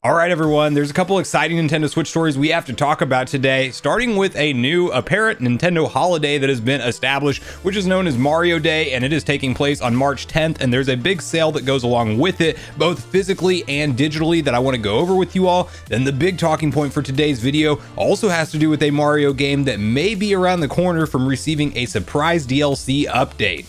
All right, everyone, there's a couple exciting Nintendo Switch stories we have to talk about today, starting with a new apparent Nintendo holiday that has been established, which is known as Mario Day, and it is taking place on March 10th, and there's a big sale that goes along with it, both physically and digitally, that I want to go over with you all. Then the big talking point for today's video also has to do with a Mario game that may be around the corner from receiving a surprise DLC update.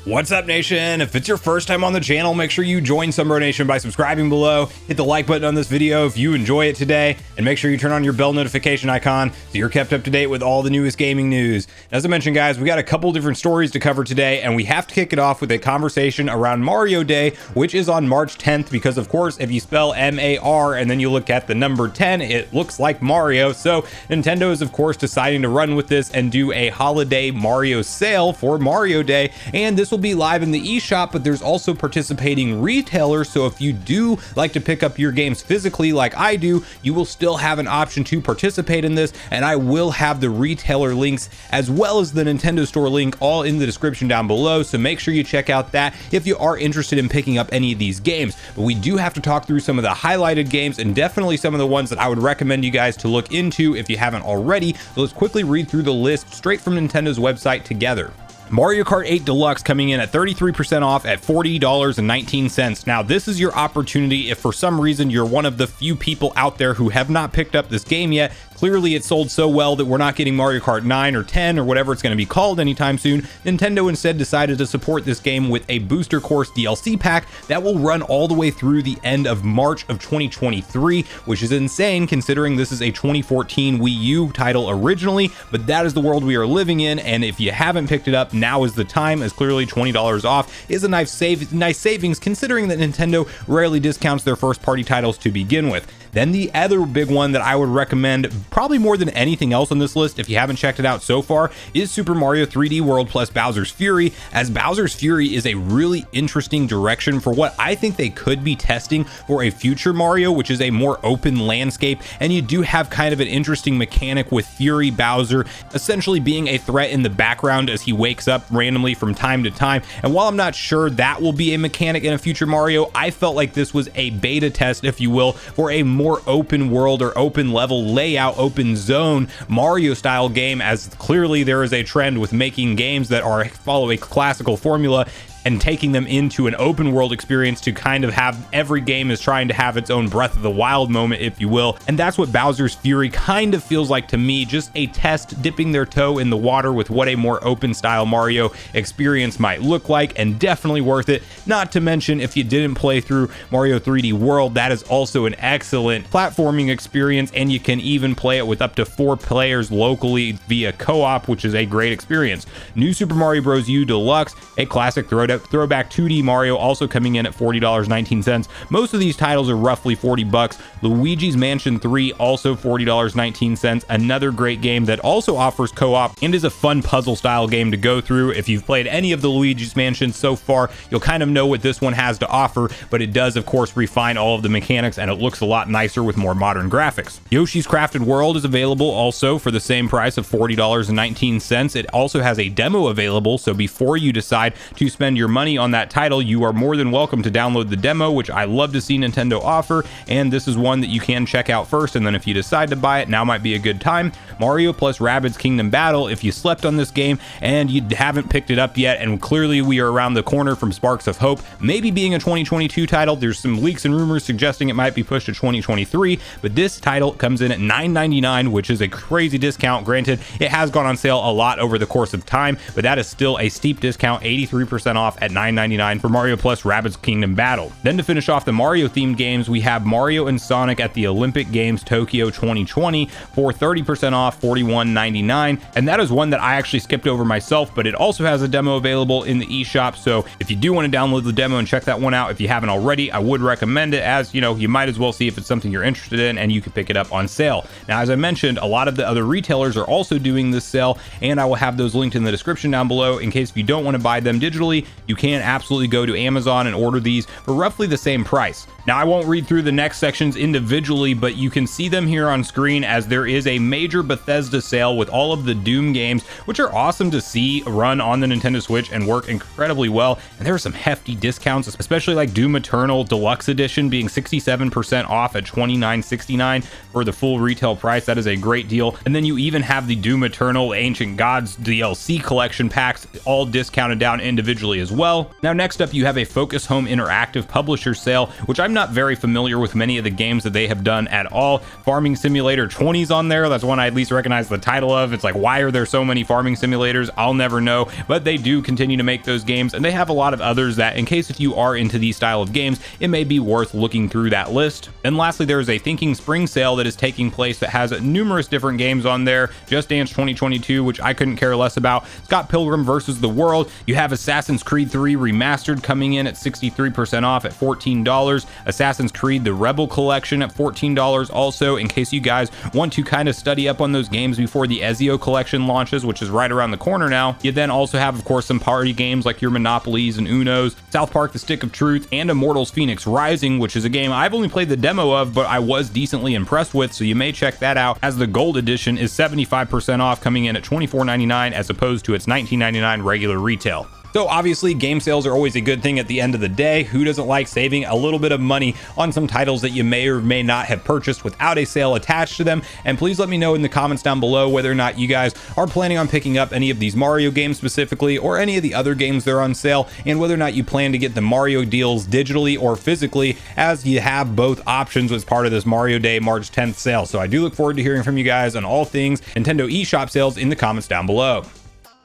What's up, Nation? If it's your first time on the channel, make sure you join Sunbro Nation by subscribing below, hit the like button on this video if you enjoy it today, and make sure you turn on your bell notification icon so you're kept up to date with all the newest gaming news. As I mentioned, guys, we got a couple different stories to cover today, and we have to kick it off with a conversation around Mario Day, which is on March 10th, because of course, if you spell M-A-R and then you look at the number 10, it looks like Mario. So Nintendo is of course deciding to run with this and do a holiday Mario sale for Mario Day, and this will be live in the eShop, but there's also participating retailers, so if you do like to pick up your games physically like I do, you will still have an option to participate in this, and I will have the retailer links as well as the Nintendo Store link all in the description down below, so make sure you check out that if you are interested in picking up any of these games. But we do have to talk through some of the highlighted games and definitely some of the ones that I would recommend you guys to look into if you haven't already. So let's quickly read through the list straight from Nintendo's website together. Mario Kart 8 Deluxe coming in at 33% off at $40.19. Now, this is your opportunity if for some reason you're one of the few people out there who have not picked up this game yet. Clearly, it sold so well that we're not getting Mario Kart 9 or 10 or whatever it's going to be called anytime soon. Nintendo instead decided to support this game with a Booster Course DLC pack that will run all the way through the end of March of 2023, which is insane considering this is a 2014 Wii U title originally, but that is the world we are living in, and if you haven't picked it up, now is the time, as clearly $20 off is a nice savings considering that Nintendo rarely discounts their first party titles to begin with. Then the other big one that I would recommend, probably more than anything else on this list, if you haven't checked it out so far, is Super Mario 3D World plus Bowser's Fury, as Bowser's Fury is a really interesting direction for what I think they could be testing for a future Mario, which is a more open landscape, and you do have kind of an interesting mechanic with Fury Bowser essentially being a threat in the background as he wakes up randomly from time to time. And while I'm not sure that will be a mechanic in a future Mario, I felt like this was a beta test, if you will, for a more open world or open level layout, open zone Mario style game, as clearly there is a trend with making games that follow a classical formula and taking them into an open world experience to kind of have every game is trying to have its own Breath of the Wild moment, if you will. And that's what Bowser's Fury kind of feels like to me, just a test dipping their toe in the water with what a more open style Mario experience might look like, and definitely worth it. Not to mention, if you didn't play through Mario 3D World, that is also an excellent platforming experience, and you can even play it with up to 4 players locally via co-op, which is a great experience. New Super Mario Bros. U Deluxe, a classic throwback 2D Mario, also coming in at $40.19. Most of these titles are roughly $40. Luigi's Mansion 3, also $40.19. Another great game that also offers co-op and is a fun puzzle style game to go through. If you've played any of the Luigi's Mansion so far, you'll kind of know what this one has to offer, but it does of course refine all of the mechanics, and it looks a lot nicer with more modern graphics. Yoshi's Crafted World is available also for the same price of $40.19. It also has a demo available, so before you decide to spend your money on that title, you are more than welcome to download the demo, which I love to see Nintendo offer, and this is one that you can check out first, and then if you decide to buy it, now might be a good time. Mario plus Rabbids Kingdom Battle, if you slept on this game and you haven't picked it up yet, and clearly we are around the corner from Sparks of Hope maybe being a 2022 title, there's some leaks and rumors suggesting it might be pushed to 2023, but this title comes in at $9.99, which is a crazy discount. Granted, it has gone on sale a lot over the course of time, but that is still a steep discount, 83% off at $9.99 for Mario plus Rabbids Kingdom Battle. Then to finish off the Mario themed games, we have Mario and Sonic at the Olympic Games Tokyo 2020 for 30% off, $41.99, and that is one that I actually skipped over myself, but it also has a demo available in the eShop, so if you do want to download the demo and check that one out if you haven't already, I would recommend it, as you know, you might as well see if it's something you're interested in, and you can pick it up on sale. Now, as I mentioned, a lot of the other retailers are also doing this sale, and I will have those linked in the description down below in case if you don't want to buy them digitally, you can absolutely go to Amazon and order these for roughly the same price. Now, I won't read through the next sections individually, but you can see them here on screen as there is a major Bethesda sale with all of the Doom games, which are awesome to see run on the Nintendo Switch and work incredibly well. And there are some hefty discounts, especially like Doom Eternal Deluxe Edition being 67% off at $29.69 for the full retail price. That is a great deal. And then you even have the Doom Eternal Ancient Gods DLC collection packs, all discounted down individually as well. Now, next up, you have a Focus Home Interactive Publisher sale, which I'm not very familiar with many of the games that they have done at all. Farming Simulator 20's on there. That's one I at least recognize the title of. It's like, why are there so many farming simulators? I'll never know, but they do continue to make those games, and they have a lot of others that, in case if you are into these style of games, it may be worth looking through that list. And lastly, there is a Thinking Spring sale that is taking place that has numerous different games on there. Just Dance 2022, which I couldn't care less about. Scott Pilgrim vs. the World. You have Assassin's Creed 3 Remastered coming in at 63% off at $14. Assassin's Creed The Rebel Collection at $14 also, in case you guys want to kind of study up on those games before the Ezio Collection launches, which is right around the corner now. You then also have, of course, some party games like your Monopolies and Unos, South Park The Stick of Truth, and Immortals Phoenix Rising, which is a game I've only played the demo of, but I was decently impressed with, so you may check that out, as the Gold Edition is 75% off, coming in at $24.99 as opposed to its $19.99 regular retail. So obviously, game sales are always a good thing at the end of the day. Who doesn't like saving a little bit of money on some titles that you may or may not have purchased without a sale attached to them? And please let me know in the comments down below whether or not you guys are planning on picking up any of these Mario games specifically, or any of the other games that are on sale, and whether or not you plan to get the Mario deals digitally or physically, as you have both options as part of this Mario Day March 10th sale. So I do look forward to hearing from you guys on all things Nintendo eShop sales in the comments down below.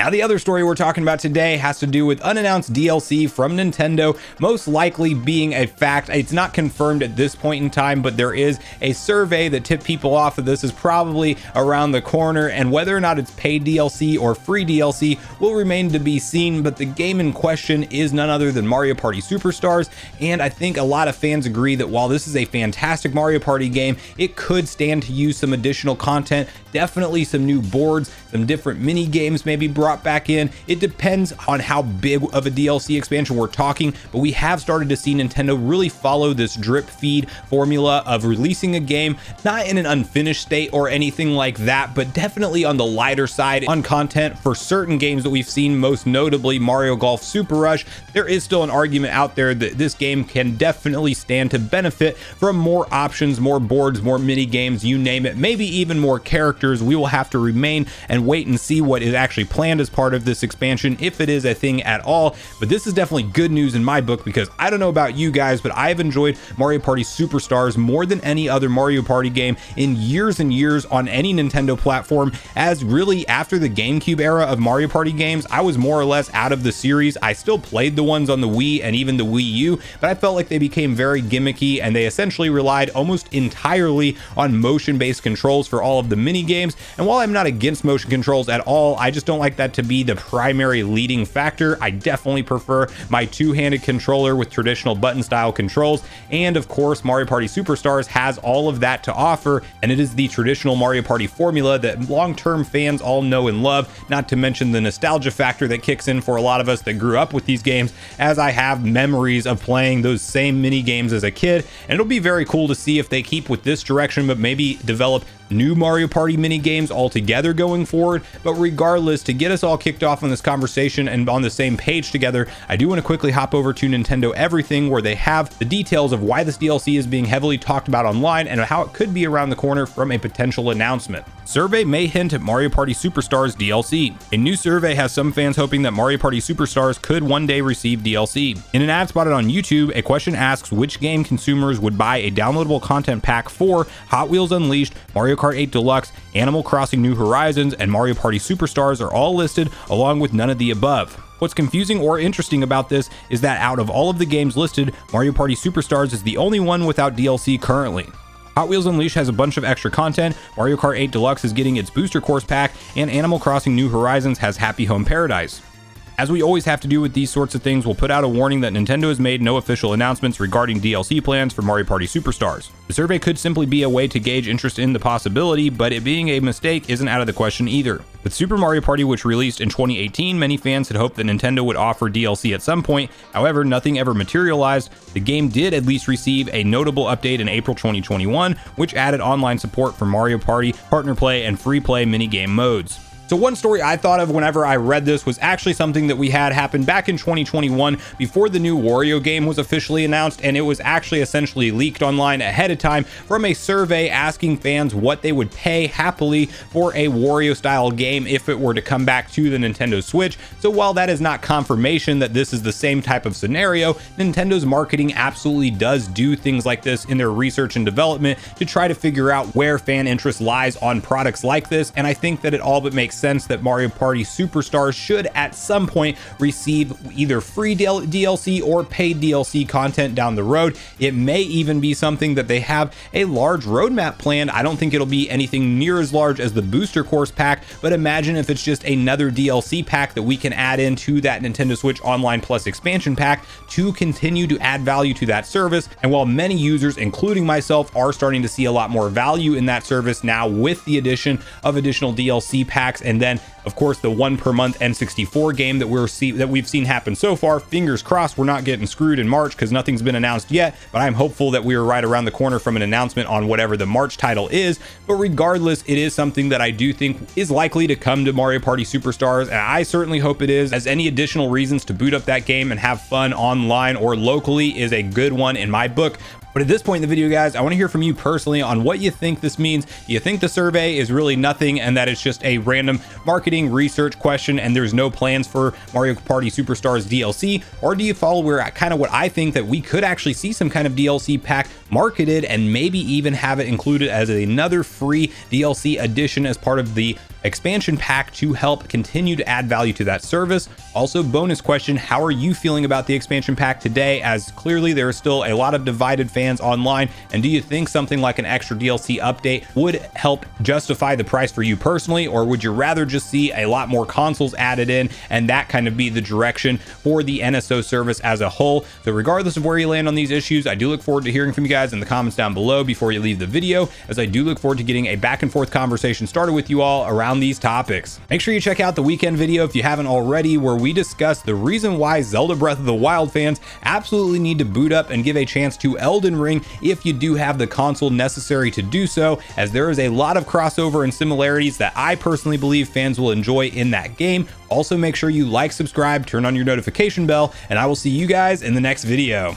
Now, the other story we're talking about today has to do with unannounced DLC from Nintendo, most likely being a fact. It's not confirmed at this point in time, but there is a survey that tipped people off that this is probably around the corner, and whether or not it's paid DLC or free DLC will remain to be seen. But the game in question is none other than Mario Party Superstars, and I think a lot of fans agree that while this is a fantastic Mario Party game, it could stand to use some additional content, definitely some new boards, some different mini games maybe brought back in. It depends on how big of a DLC expansion we're talking, but we have started to see Nintendo really follow this drip feed formula of releasing a game, not in an unfinished state or anything like that, but definitely on the lighter side on content for certain games that we've seen, most notably Mario Golf Super Rush. There is still an argument out there that this game can definitely stand to benefit from more options, more boards, more mini games, you name it, maybe even more characters. We will have to remain and wait and see what is actually planned as part of this expansion, if it is a thing at all. But this is definitely good news in my book, because I don't know about you guys, but I've enjoyed Mario Party Superstars more than any other Mario Party game in years and years on any Nintendo platform, as really after the GameCube era of Mario Party games, I was more or less out of the series. I still played the ones on the Wii and even the Wii U, but I felt like they became very gimmicky, and they essentially relied almost entirely on motion-based controls for all of the mini games. And while I'm not against motion controls at all, I just don't like that to be the primary leading factor. I definitely prefer my two-handed controller with traditional button style controls, and of course Mario Party Superstars has all of that to offer, and it is the traditional Mario Party formula that long-term fans all know and love, not to mention the nostalgia factor that kicks in for a lot of us that grew up with these games, as I have memories of playing those same mini games as a kid. And it'll be very cool to see if they keep with this direction, but maybe develop new Mario Party mini games altogether going forward. But regardless, to get us all kicked off on this conversation and on the same page together, I do want to quickly hop over to Nintendo Everything, where they have the details of why this DLC is being heavily talked about online and how it could be around the corner from a potential announcement. Survey may hint at Mario Party Superstars DLC. A new survey has some fans hoping that Mario Party Superstars could one day receive DLC. In an ad spotted on YouTube, a question asks which game consumers would buy a downloadable content pack for Hot Wheels Unleashed, Mario Kart 8 Deluxe, Animal Crossing New Horizons, and Mario Party Superstars are all listed, along with none of the above. What's confusing or interesting about this is that out of all of the games listed, Mario Party Superstars is the only one without DLC currently. Hot Wheels Unleashed has a bunch of extra content, Mario Kart 8 Deluxe is getting its Booster Course pack, and Animal Crossing New Horizons has Happy Home Paradise. As we always have to do with these sorts of things, we'll put out a warning that Nintendo has made no official announcements regarding DLC plans for Mario Party Superstars. The survey could simply be a way to gauge interest in the possibility, but it being a mistake isn't out of the question either. With Super Mario Party, which released in 2018, many fans had hoped that Nintendo would offer DLC at some point. However, nothing ever materialized. The game did at least receive a notable update in April 2021, which added online support for Mario Party, partner play, and free play minigame modes. So one story I thought of whenever I read this was actually something that we had happen back in 2021 before the new Wario game was officially announced, and it was actually essentially leaked online ahead of time from a survey asking fans what they would pay happily for a Wario style game if it were to come back to the Nintendo Switch. So while that is not confirmation that this is the same type of scenario, Nintendo's marketing absolutely does do things like this in their research and development to try to figure out where fan interest lies on products like this, and I think that it all but makes sense that Mario Party Superstars should at some point receive either free DLC or paid DLC content down the road. It may even be something that they have a large roadmap planned. I don't think it'll be anything near as large as the Booster Course pack, but imagine if it's just another DLC pack that we can add into that Nintendo Switch Online Plus expansion pack to continue to add value to that service. And while many users, including myself, are starting to see a lot more value in that service now with the addition of additional DLC packs, and then of course the 1 per month N64 game that we've seen happen so far. Fingers crossed we're not getting screwed in March because nothing's been announced yet, but I'm hopeful that we are right around the corner from an announcement on whatever the March title is. But regardless, it is something that I do think is likely to come to Mario Party Superstars, and I certainly hope it is, as any additional reasons to boot up that game and have fun online or locally is a good one in my book. But at this point in the video, guys, I want to hear from you personally on what you think this means. Do you think the survey is really nothing and that it's just a random marketing research question and there's no plans for Mario Party Superstars DLC? Or do you follow where kind of what I think, that we could actually see some kind of DLC pack marketed and maybe even have it included as another free DLC addition as part of the expansion pack to help continue to add value to that service? Also, bonus question, how are you feeling about the expansion pack today, as clearly there are still a lot of divided fans online? And do you think something like an extra DLC update would help justify the price for you personally, or would you rather just see a lot more consoles added in and that kind of be the direction for the NSO service as a whole? So regardless of where you land on these issues, I do look forward to hearing from you guys in the comments down below before you leave the video, as I do look forward to getting a back and forth conversation started with you all around these topics. Make sure you check out the weekend video if you haven't already, where we discuss the reason why Zelda Breath of the Wild fans absolutely need to boot up and give a chance to Elden Ring if you do have the console necessary to do so, as there is a lot of crossover and similarities that I personally believe fans will enjoy in that game. Also, make sure you like, subscribe, turn on your notification bell, and I will see you guys in the next video.